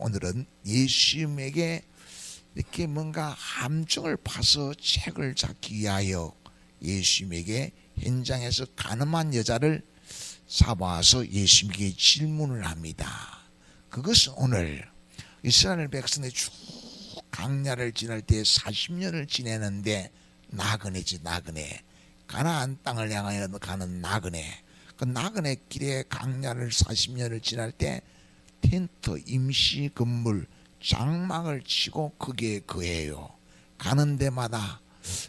오늘은 예수님에게 이렇게 뭔가 함정을 파서 책을 잡기 위하여 예수님에게 현장에서 가늠한 여자를 잡아와서 예수님에게 질문을 합니다. 그것은 오늘 이스라엘 백성의 쭉 광야를 지날 때 40년을 지내는데 나그네지, 나그네. 가나안 땅을 향하여 가는 나그네. 그 나그네 길에 광야를 40년을 지날 때 텐트, 임시 건물, 장막을 치고 거기에 거해요. 가는 데마다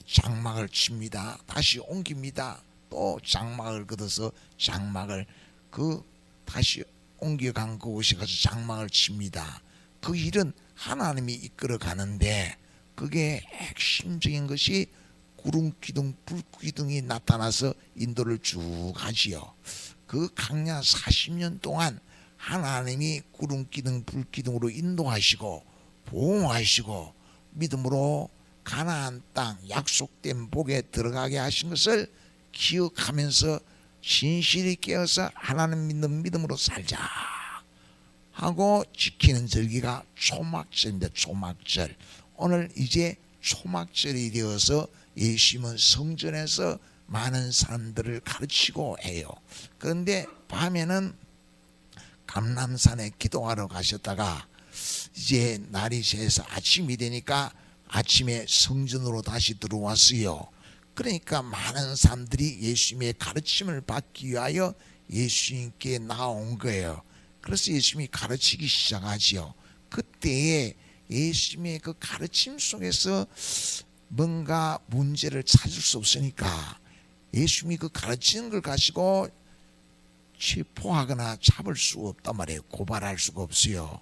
장막을 칩니다. 다시 옮깁니다. 또 장막을 걷어서 장막을 다시 옮겨간 그곳에 가서 장막을 칩니다. 그 일은 하나님이 이끌어 가는데 그게 핵심적인 것이 구름기둥, 불기둥이 나타나서 인도를 쭉 하지요. 그 광야 40년 동안 하나님이 구름기둥, 불기둥으로 인도하시고 보호하시고 믿음으로 가나안 땅 약속된 복에 들어가게 하신 것을 기억하면서 진실이 깨어서 하나님 믿는 믿음으로 살자 하고 지키는 절기가 초막절인데, 초막절. 오늘 이제 초막절이 되어서 예수님은 성전에서 많은 사람들을 가르치고 해요. 그런데 밤에는 감람산에 기도하러 가셨다가 이제 날이 새서 아침이 되니까 아침에 성전으로 다시 들어왔어요. 그러니까 많은 사람들이 예수님의 가르침을 받기 위하여 예수님께 나온 거예요. 그래서 예수님이 가르치기 시작하지요. 그때에 예수님의 그 가르침 속에서 뭔가 문제를 찾을 수 없으니까 예수님이 그 가르치는 걸 가지고 체포하거나 잡을 수가 없단 말이에요. 고발할 수가 없어요.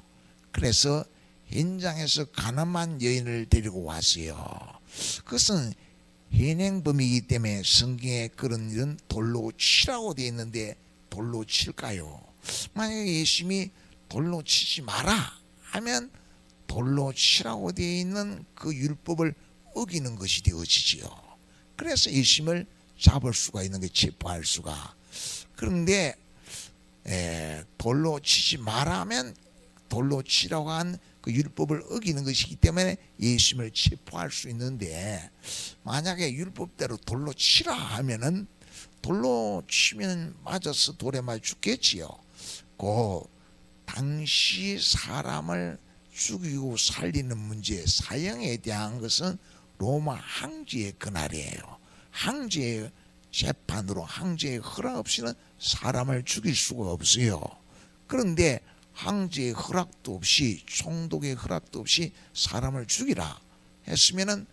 그래서 현장에서 가늠한 여인을 데리고 왔어요. 그것은 현행범이기 때문에 성경에 그런 일은 돌로 치라고 되어 있는데 돌로 칠까요? 만약에 예수님이 돌로 치지 마라 하면 돌로 치라고 되어 있는 그 율법을 어기는 것이 되어지지요. 그래서 예수님을 잡을 수가 있는 게 체포할 수가. 그런데 돌로 치지 마라 하면 돌로 치라고 한 그 율법을 어기는 것이기 때문에 예수님을 체포할 수 있는데, 만약에 율법대로 돌로 치라 하면은 돌로 치면 맞아서 돌에 맞아 죽겠지요. 그 당시 사람을 죽이고 살리는 문제, 사형에 대한 것은 로마 황제의 그날이에요. 황제의 재판으로, 황제의 허락 없이는 사람을 죽일 수가 없어요. 그런데 황제의 허락도 없이, 총독의 허락도 없이 사람을 죽이라 했으면은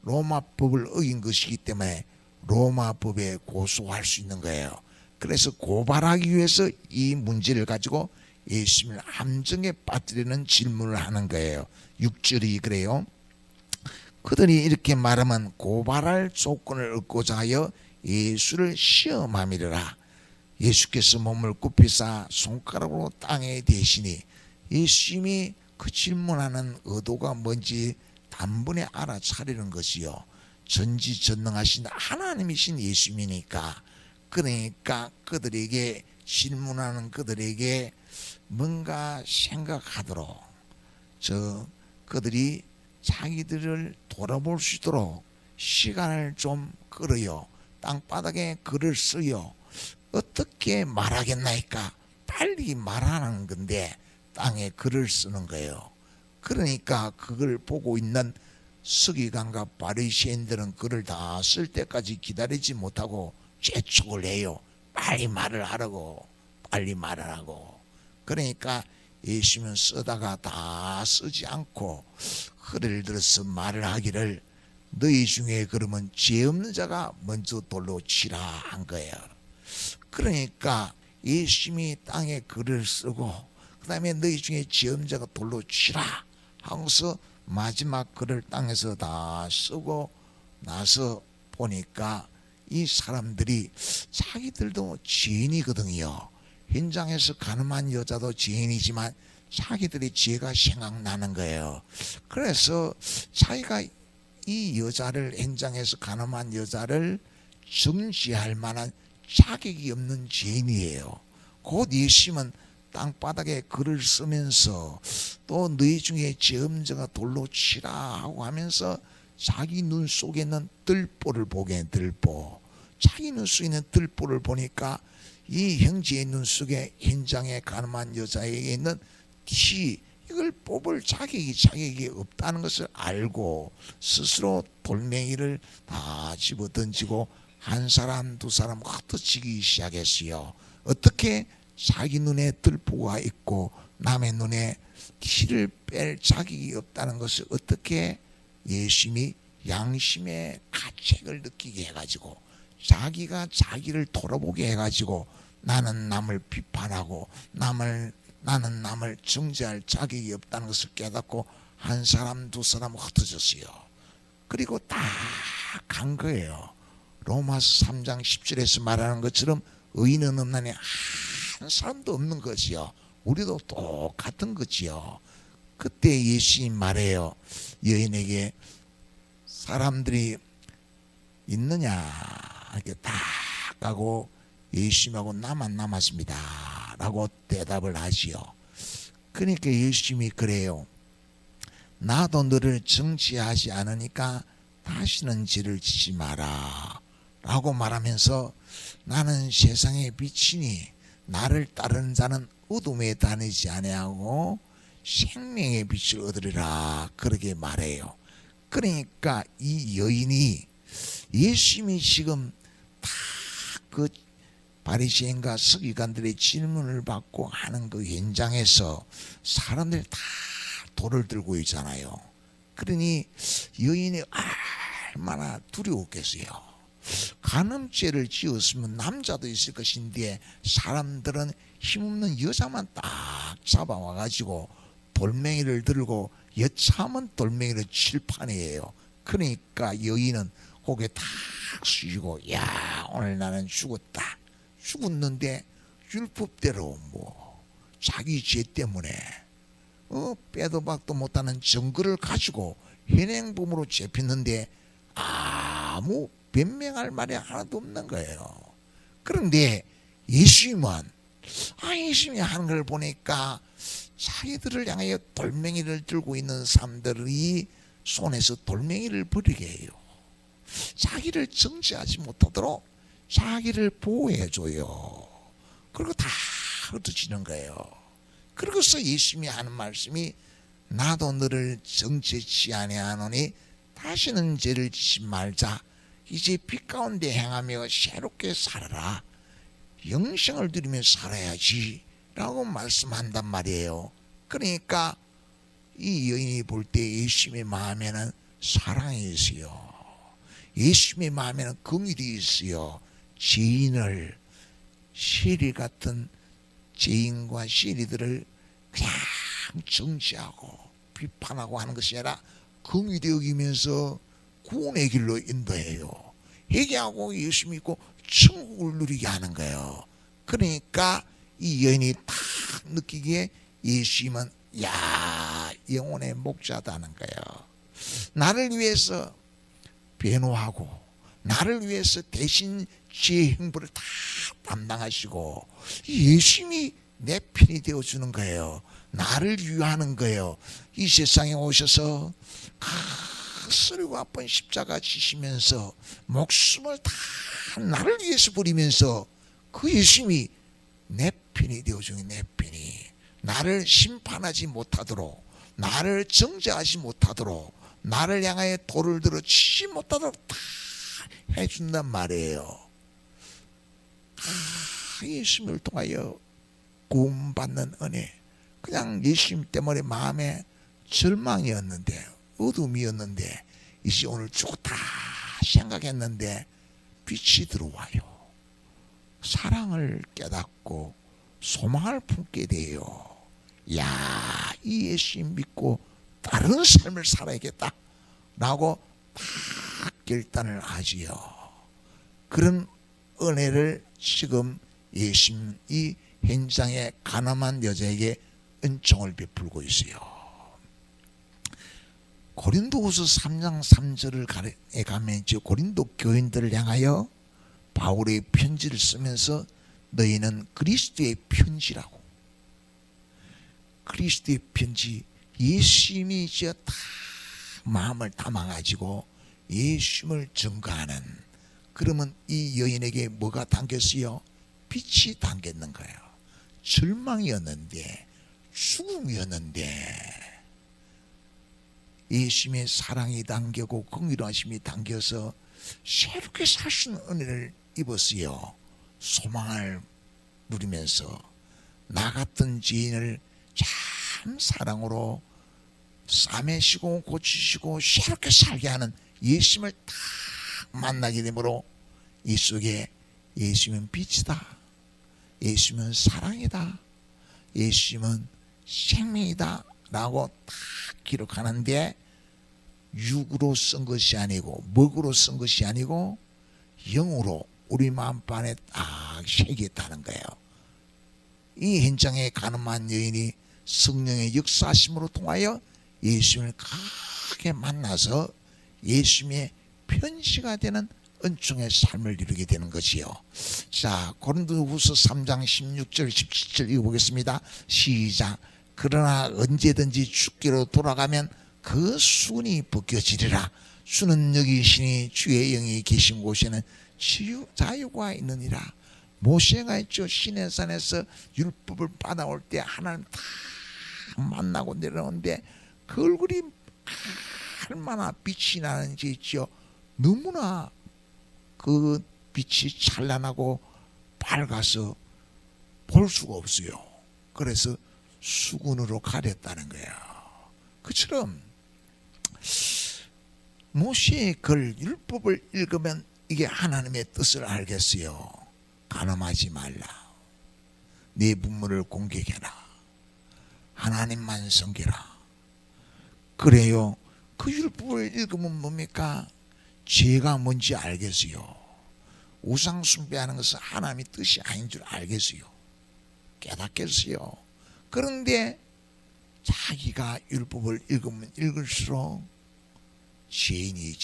로마법을 어긴 것이기 때문에 로마법에 고소할 수 있는 거예요. 그래서 고발하기 위해서 이 문제를 가지고 예수님을 함정에 빠뜨리는 질문을 하는 거예요. 6절이 그래요. 그들이 이렇게 말하면 고발할 조건을 얻고자 하여 예수를 시험함이라. 예수께서 몸을 굽히사 손가락으로 땅에 대시니, 예수님이 그 질문하는 의도가 뭔지 단번에 알아차리는 것이요. 전지전능하신 하나님이신 예수님이니까. 그러니까 그들에게, 질문하는 그들에게 뭔가 생각하도록, 그들이 자기들을 돌아볼 수 있도록 시간을 좀 끌어요. 땅바닥에 글을 써요. 어떻게 말하겠나이까? 빨리 말하는 건데 땅에 글을 쓰는 거예요. 그러니까 그걸 보고 있는 서기관과 바리새인들은 글을 다 쓸 때까지 기다리지 못하고 재촉을 해요. 빨리 말을 하라고, 빨리 말을 하고. 그러니까 예수님은 쓰다가 다 쓰지 않고 허를 들어서 말을 하기를, 너희 중에 그러면 죄 없는 자가 먼저 돌로 치라 한 거예요. 그러니까 예수님이 땅에 글을 쓰고 그 다음에 너희 중에 죄 없는 자가 돌로 치라 하고서 마지막 글을 땅에서 다 쓰고 나서 보니까 이 사람들이 자기들도 죄인이거든요. 현장에서 가늠한 여자도 죄인이지만 자기들의 죄가 생각나는 거예요. 그래서 자기가 이 여자를, 현장에서 가늠한 여자를 정지할 만한 자격이 없는 죄인이에요. 곧 예수님은 땅바닥에 글을 쓰면서 또 너희 중에 죄 없는 자가 돌로 치라 하고 하면서 자기 눈 속에 있는 들보를 보게, 들보. 자기 눈 속에 있는 들보를 보니까 이 형제의 눈 속에 현장에 가늠한 여자에게 있는 티, 이걸 뽑을 자격이 없다는 것을 알고 스스로 돌멩이를 다 집어 던지고 한 사람 두 사람 흩어지기 시작했어요. 어떻게? 자기 눈에 들보가 있고 남의 눈에 티를 뺄 자격이 없다는 것을 어떻게? 예수님이 양심의 가책을 느끼게 해가지고 자기가 자기를 돌아보게 해가지고 나는 남을 비판하고 나는 남을 정죄할 자격이 없다는 것을 깨닫고 한 사람 두 사람 흩어졌어요. 그리고 딱 간 거예요. 로마서 3장 10절에서 말하는 것처럼 의인은 없나니 한 사람도 없는 거지요. 우리도 똑같은 거지요. 그때 예수님 말해요. 여인에게 사람들이 있느냐 이렇게 딱 가고 예수님하고 나만 남았습니다 라고 대답을 하지요. 그러니까 예수님이 그래요. 나도 너를 정죄하지 않으니까 다시는 죄를 지지 마라 라고 말하면서 나는 세상의 빛이니 나를 따르는 자는 어둠에 다니지 아니하고 생명의 빛을 얻으리라 그렇게 말해요. 그러니까 이 여인이 예수님이 지금 다 그 바리새인과 서기관들의 질문을 받고 하는 그 현장에서 사람들이 다 돌을 들고 있잖아요. 그러니 여인이 얼마나 두려웠겠어요. 간음죄를 지었으면 남자도 있을 것인데 사람들은 힘없는 여자만 딱 잡아와가지고 돌멩이를 들고 여차하면 돌멩이를 칠 판이에요. 그러니까 여인은 고개 탁 숙이고 야 오늘 나는 죽었는데 율법대로 뭐 자기 죄 때문에 빼도 박도 못하는 증거를 가지고 현행범으로 잡혔는데 아무 변명할 말이 하나도 없는 거예요. 그런데 예수님은 예수님이 하는 걸 보니까 자기들을 향하여 돌멩이를 들고 있는 사람들이 손에서 돌멩이를 버리게 해요. 자기를 정죄하지 못하도록 자기를 보호해줘요. 그리고 다 흩어지는 거예요. 그러고서 예수님이 하는 말씀이 나도 너를 정죄치 아니하노니 다시는 죄를 지지 말자. 이제 빛 가운데 행하며 새롭게 살아라. 영생을 누리며 살아야지 라고 말씀한단 말이에요. 그러니까 이 여인이 볼 때 예수님의 마음에는 사랑이 있어요. 예수님의 마음에는 긍휼이 있어요. 죄인을 시리 같은 죄인과 시리들을 그냥 정죄하고 비판하고 하는 것이 아니라 긍휼히 여기면서 구원의 길로 인도해요. 회개하고 예수 믿고 천국을 누리게 하는 거예요. 그러니까 이 여인이 딱 느끼기에 예수님은 영혼의 목자다는 거예요. 나를 위해서 변호하고 나를 위해서 대신 죄의 형벌을 다 담당하시고 예수님이 내 편이 되어주는 거예요. 나를 위하는 거예요. 이 세상에 오셔서 쓰리고 아픈 십자가 지시면서 목숨을 다 나를 위해서 버리면서 그 예수님이 내 편이 되어주는 내 편이 나를 심판하지 못하도록 나를 정죄하지 못하도록 나를 향하여 돌을 들어 치지 못하도록 다 해준단 말이에요. 예수님을 통하여 구원받는 은혜. 그냥 예수님 때문에 마음에 절망이었는데 어둠이었는데 이제 오늘 죽었다 생각했는데 빛이 들어와요. 사랑을 깨닫고 소망을 품게 돼요. 이 예수님 믿고 다른 삶을 살아야겠다 라고 딱 결단을 하지요. 그런 은혜를 지금 예수님 이 현장에 가늠한 여자에게 은총을 베풀고 있어요. 고린도후서 3장 3절을 가면 고린도 교인들을 향하여 바울의 편지를 쓰면서 너희는 그리스도의 편지라고 그리스도의 편지 예수님이 다 마음을 담아가지고 예수님을 증거하는, 그러면 이 여인에게 뭐가 담겼어요? 빛이 담겼는 거예요. 절망이었는데, 죽음이었는데 예수님의 사랑이 담겨고 긍휼하심이 담겨서 새롭게 살 수 있는 은혜를 입었어요. 소망을 누리면서 나 같은 죄인을 참 사랑으로 싸매시고 고치시고 새롭게 살게 하는 예수님을 딱 만나게 되므로 이 속에 예수님은 빛이다, 예수님은 사랑이다, 예수님은 생명이다 라고 딱 기록하는데, 육으로 쓴 것이 아니고 먹으로 쓴 것이 아니고 영으로 우리 마음판에 딱 새겼다는 거예요. 이 현장에 가늠한 여인이 성령의 역사심으로 통하여 예수님을 크게 만나서 예수님의 편지가 되는 은총의 삶을 이루게 되는 것이요. 자, 고린도후서 3장 16절 17절 읽어보겠습니다. 시작. 그러나 언제든지 죽기로 돌아가면 그 수건이 벗겨지리라. 주는 여기시니 주의 영이 계신 곳에는 자유가 있느니라. 모세가 있죠. 시내산에서 율법을 받아올 때 하나님 다 만나고 내려오는데 그 얼굴이 얼마나 빛이 나는지 있죠. 너무나 그 빛이 찬란하고 밝아서 볼 수가 없어요. 그래서 수건으로 가렸다는 거예요. 그처럼 모세의 글 율법을 읽으면 이게 하나님의 뜻을 알겠어요. 간음하지 말라, 네 부모를 공격해라, 하나님만 섬기라. 그래요. 그 율법을 읽으면 뭡니까? 죄가 뭔지 알겠어요. 우상 숭배하는 것은 하나님의 뜻이 아닌 줄 알겠어요. 깨닫겠어요. 그런데 자기가 율법을 읽으면 읽을수록 죄인이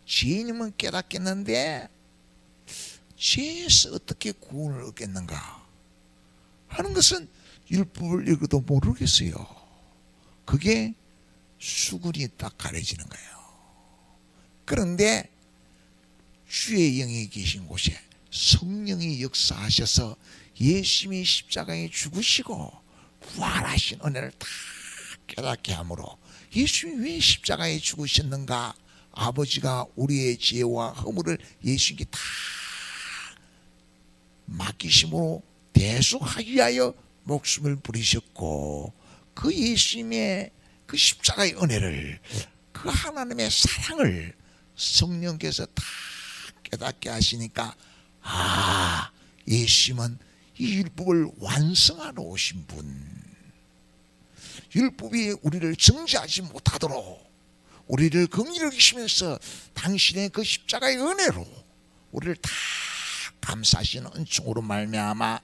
죄인이면 깨닫겠는데 죄에서 어떻게 구원을 얻겠는가 하는 것은 율법을 읽어도 모르겠어요. 그게 수군이 딱 가려지는 거예요. 그런데 주의 영이 계신 곳에 성령이 역사하셔서 예수님이 십자가에 죽으시고 부활하신 은혜를 다 깨닫게 하므로, 예수님이 왜 십자가에 죽으셨는가? 아버지가 우리의 죄와 허물을 예수님께 다 맡기심으로 대속하기 위하여 목숨을 부리셨고, 그 예수님의 그 십자가의 은혜를, 그 하나님의 사랑을 성령께서 다 깨닫게 하시니까, 아, 예수님은 이 율법을 완성하러 오신 분, 율법이 우리를 정죄하지 못하도록 우리를 긍휼히 여기시면서 당신의 그 십자가의 은혜로 우리를 다 감싸시는 은총으로 말미암아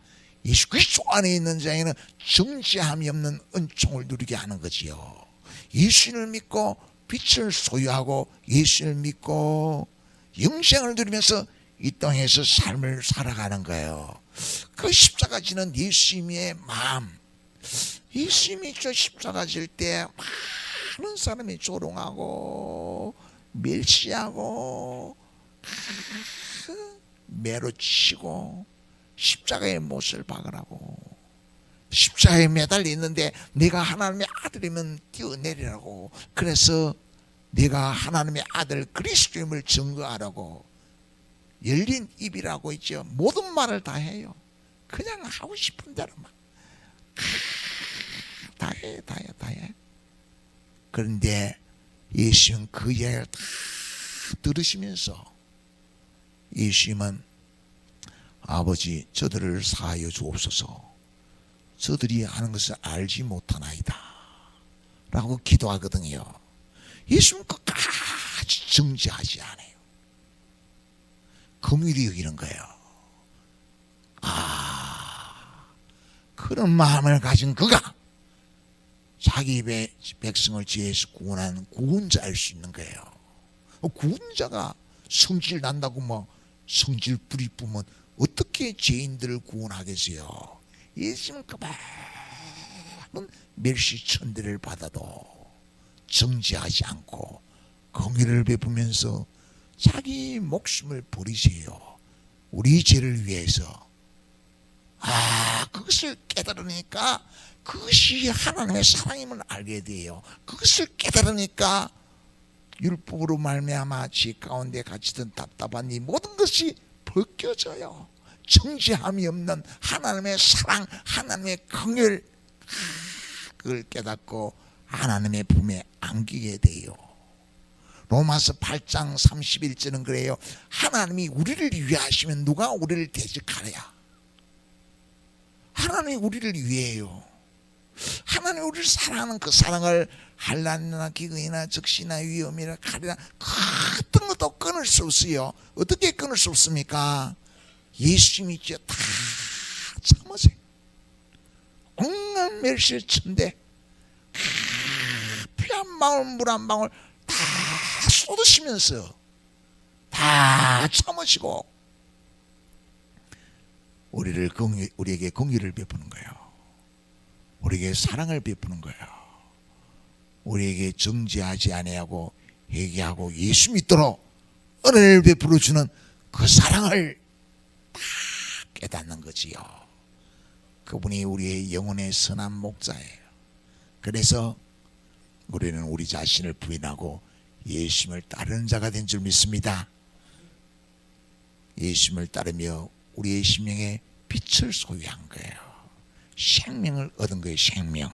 예수 그리스도 안에 있는 자에는 정죄함이 없는 은총을 누리게 하는 거지요. 예수님을 믿고 빛을 소유하고 예수님을 믿고 영생을 누리면서 이 땅에서 삶을 살아가는 거예요. 그 십자가 지는 예수님의 마음, 예수님이 저 십자가 질 때 많은 사람이 조롱하고 멸시하고 매로 치고 십자가에 못을 박으라고, 십자가에 매달려 있는데 네가 하나님의 아들이면 뛰어내리라고, 그래서 네가 하나님의 아들 그리스도임을 증거하라고 열린 입이라고 있죠. 모든 말을 다 해요. 그냥 하고 싶은 대로만 다 해. 그런데 예수는 그 이야기를 다 들으시면서 예수님은 아버지 저들을 사하여 주옵소서, 저들이 하는 것을 알지 못하나이다 라고 기도하거든요. 예수는 끝까지 정죄하지 않아요. 긍휼히 여기는 거예요. 그런 마음을 가진 그가 자기 백성을 죄에서 구원하는 구원자일 수 있는 거예요. 구원자가 성질 난다고 뭐 성질 불이 뿜으면 어떻게 죄인들을 구원하겠어요? 예수님은 그 많은 멸시천대를 받아도 정죄하지 않고 공의를 베푸면서 자기 목숨을 버리세요. 우리 죄를 위해서. 그것을 깨달으니까 그것이 하나님의 사랑임을 알게 돼요. 그것을 깨달으니까 율법으로 말미암아 죄 가운데 갇히던 답답한 이 모든 것이 벗겨져요. 정죄함이 없는 하나님의 사랑, 하나님의 긍휼, 그걸 깨닫고 하나님의 품에 안기게 돼요. 로마서 8장 31절은 그래요. 하나님이 우리를 위하시면 누가 우리를 대적하랴. 하나님이 우리를 위해요. 하나님이 우리를 사랑하는 그 사랑을 한란이나 기근이나 적시나 위험이나 칼이나 어떤 것도 끊을 수 없어요. 어떻게 끊을 수 없습니까? 예수님이 다 참으세요. 온갖 멸시천대, 피 한 방울 물 한 방울 다 쏟으시면서 다 참으시고 우리에게 공의를 베푸는 거예요. 우리에게 사랑을 베푸는 거예요. 우리에게 정죄하지 아니하고 회개하고 예수 믿도록 은혜를 베풀어 주는 그 사랑을 다 깨닫는 거지요. 그분이 우리의 영혼의 선한 목자예요. 그래서 우리는 우리 자신을 부인하고 예수님을 따르는 자가 된 줄 믿습니다. 예수님을 따르며 우리의 심령에 빛을 소유한 거예요. 생명을 얻은 거예요. 생명.